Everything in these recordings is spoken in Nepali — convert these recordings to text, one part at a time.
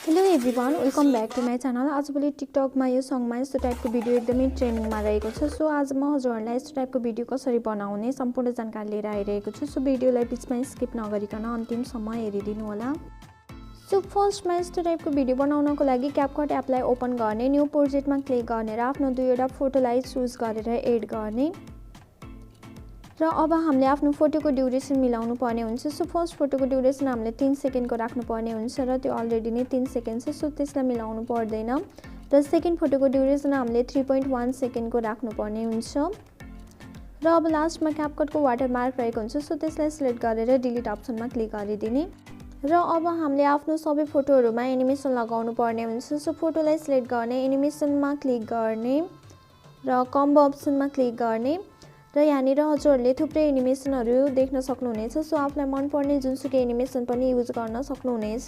Hello everyone, welcome back to my channel. आजभोलि टिकटकमा यो सङमा यस्तो टाइपको भिडियो एकदमै ट्रेन्डिङमा रहेको छ। सो आज म हजुरहरूलाई यस्तो टाइपको भिडियो कसरी बनाउने सम्पूर्ण जानकारी लिएर आइरहेको छु। सो भिडियोलाई बिचमा स्किप नगरिकन अन्तिमसम्म हेरिदिनु होला। सो फर्स्टमा यस्तो टाइपको भिडियो बनाउनको लागि क्यापकट एपलाई ओपन गर्ने, न्यू प्रोजेक्टमा क्लिक गरेर आफ्नो दुईवटा फोटोलाई चुज गरेर एड गर्ने र अब हामीले आफ्नो फोटोको ड्युरेसन मिलाउनु पर्ने हुन्छ। सो फर्स्ट फोटोको ड्युरेसन हामीले 3 सेकेन्डको राख्नु पर्ने हुन्छ र त्यो अलरेडी नै 3 सेकेन्ड छ, सो त्यसलाई मिलाउनु पर्दैन। र सेकेन्ड फोटोको ड्युरेसन हामीले 3.1 सेकेन्डको राख्नु पर्ने हुन्छ र अब लास्टमा क्यापकटको वाटरमार्क रहेको हुन्छ, सो त्यसलाई सिलेक्ट गरेर डिलिट अप्सनमा क्लिक गरिदिने र अब हामीले आफ्नो सबै फोटोहरुमा एनिमेसन लगाउनु पर्ने हुन्छ। सो फोटोलाई सिलेक्ट गर्ने, एनिमेसनमा क्लिक गर्ने र कम्बो अप्सनमा क्लिक गर्ने र यहाँनिर हजुरहरूले थुप्रै एनिमेसनहरू देख्न सक्नुहुनेछ। सो आफूलाई मनपर्ने जुनसुकै एनिमेसन पनि युज गर्न सक्नुहुनेछ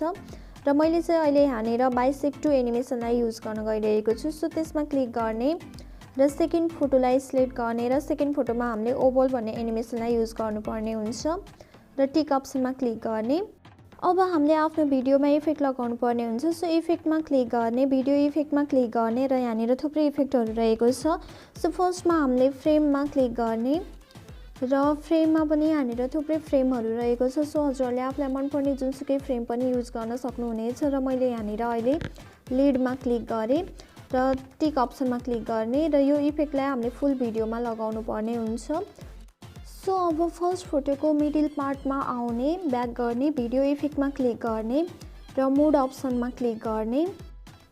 र मैले चाहिँ अहिले यहाँनिर बाइसेक्ट 2 एनिमेसनलाई युज गर्न गइरहेको छु। सो त्यसमा क्लिक गर्ने र सेकेन्ड फोटोलाई सिलेक्ट गर्ने र सेकेन्ड फोटोमा हामीले ओबल भन्ने एनिमेसनलाई युज गर्नुपर्ने हुन्छ र टिक अप्सनमा क्लिक गर्ने। अब हामीले आफ्नो भिडियोमा इफेक्ट लगाउनु पर्ने हुन्छ। सो इफेक्टमा क्लिक गर्ने, भिडियो इफेक्टमा क्लिक गर्ने र यहाँनिर थुप्रै इफेक्टहरू रहेको छ। सो फर्स्टमा हामीले फ्रेममा क्लिक गर्ने र फ्रेममा पनि यहाँनिर थुप्रै फ्रेमहरू रहेको छ। सो हजुरहरूले आफूलाई मनपर्ने जुनसुकै फ्रेम पनि युज गर्न सक्नुहुनेछ र मैले यहाँनिर अहिले लिडमा क्लिक गरेँ र टिक अप्सनमा क्लिक गर्ने र यो इफेक्टलाई हामीले फुल भिडियोमा लगाउनु पर्ने हुन्छ। सो अब फर्स्ट फोटोको मिडल पार्टमा आउने, ब्याक गर्ने, भिडियो इफेक्टमा क्लिक गर्ने र मोड अप्सनमा क्लिक गर्ने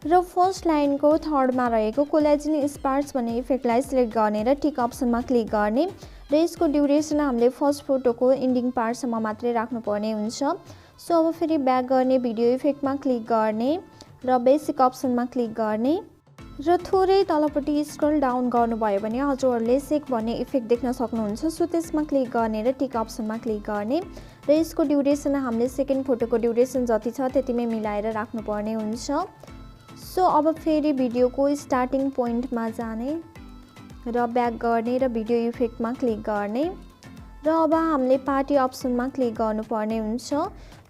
र फर्स्ट लाइनको थर्डमा रहेको कोलाजिन स्पार्क्स भन्ने इफेक्टलाई सिलेक्ट गर्ने र टिक अप्सनमा क्लिक गर्ने र यसको ड्युरेसन हामीले फर्स्ट फोटोको एन्डिङ पार्टसम्म मात्रै राख्नुपर्ने हुन्छ। सो अब फेरि ब्याक गर्ने, भिडियो इफेक्टमा क्लिक गर्ने र बेसिक अप्सनमा क्लिक गर्ने र थोरै तलपट्टि स्क्रल डाउन गर्नुभयो भने हजुरहरूले सेक भन्ने इफेक्ट देख्न सक्नुहुन्छ। सो त्यसमा क्लिक गर्ने र टिक अप्सनमा क्लिक गर्ने र यसको ड्युरेसन हामीले सेकेन्ड फोटोको ड्युरेसन जति छ त्यतिमै मिलाएर राख्नुपर्ने हुन्छ। सो अब फेरि भिडियोको स्टार्टिङ पोइन्टमा जाने र ब्याक गर्ने र भिडियो इफेक्टमा क्लिक गर्ने र अब हामीले पार्टी अप्सनमा क्लिक गर्नुपर्ने हुन्छ।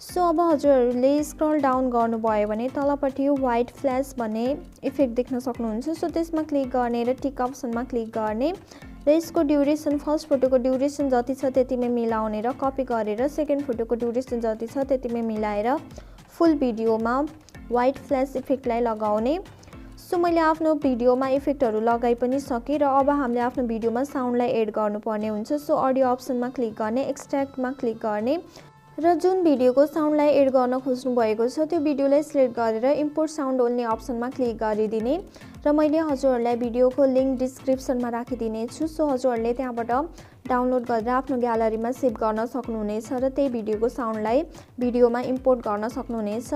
सो अब हजुरहरूले स्क्रल डाउन गर्नुभयो भने तलपट्टि व्हाइट फ्ल्यास भन्ने इफेक्ट देख्न सक्नुहुन्छ। सो त्यसमा क्लिक गर्ने र टिक अप्सनमा क्लिक गर्ने र यसको ड्युरेसन फर्स्ट फोटोको ड्युरेसन जति छ त्यतिमै मिलाउने र कपी गरेर सेकेन्ड फोटोको ड्युरेसन जति छ त्यतिमै मिलाएर फुल भिडियोमा व्हाइट फ्ल्यास इफेक्टलाई लगाउने। सो मैले आफ्नो भिडियोमा इफेक्टहरू लगाइ पनि सकेँ र अब हामीले आफ्नो भिडियोमा साउन्डलाई एड गर्नुपर्ने हुन्छ। सो अडियो अप्सनमा क्लिक गर्ने, एक्सट्र्याक्टमा क्लिक गर्ने र जुन भिडियोको साउन्डलाई एड गर्न खोज्नु भएको छ त्यो भिडियोलाई सिलेक्ट गरेर इम्पोर्ट साउन्ड ओन्ली अप्सनमा क्लिक गरिदिने र मैले हजुरहरूलाई भिडियोको लिङ्क डिस्क्रिप्सनमा राखिदिने छु। सो हजुरहरूले त्यहाँबाट डाउनलोड गरेर आफ्नो ग्यालरीमा सेभ गर्न सक्नुहुनेछ र त्यही भिडियोको साउन्डलाई भिडियोमा इम्पोर्ट गर्न सक्नुहुनेछ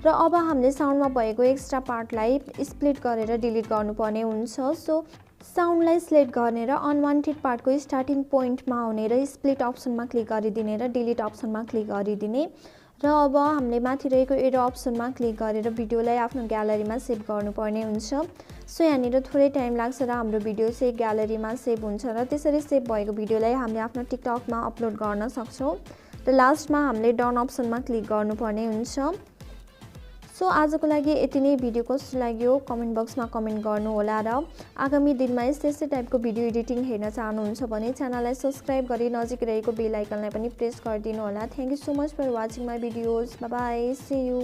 र अब हामीले साउन्डमा भएको एक्स्ट्रा पार्टलाई स्प्लिट गरेर डिलिट गर्नुपर्ने हुन्छ। सो साउन्डलाई सिलेक्ट गर्ने र अनवान्टेड पार्टको स्टार्टिङ पोइन्टमा आउने र स्प्लिट अप्सनमा क्लिक गरिदिने र डिलिट अप्सनमा क्लिक गरिदिने र अब हामीले माथि रहेको एरो अप्सनमा क्लिक गरेर भिडियोलाई आफ्नो ग्यालरीमा सेभ गर्नुपर्ने हुन्छ। सो यहाँनिर थोरै टाइम लाग्छ र हाम्रो भिडियो चाहिँ ग्यालरीमा सेभ हुन्छ र त्यसरी सेभ भएको भिडियोलाई हामीले आफ्नो टिकटकमा अपलोड गर्न सक्छौँ र लास्टमा हामीले डन अप्सनमा क्लिक गर्नुपर्ने हुन्छ। सो आजको लागि यति नै। भिडियो कस्तो लाग्यो कमेन्ट बक्समा कमेन्ट गर्नु होला र आगामी दिनमा यस्तै टाइपको भिडियो एडिटिङ हेर्न चाहनुहुन्छ भने च्यानललाई सब्स्क्राइब गरी नजिक रहेको बेल आइकनलाई पनि प्रेस गरिदिनु होला। Thank you so much for watching my videos. Bye bye, see you.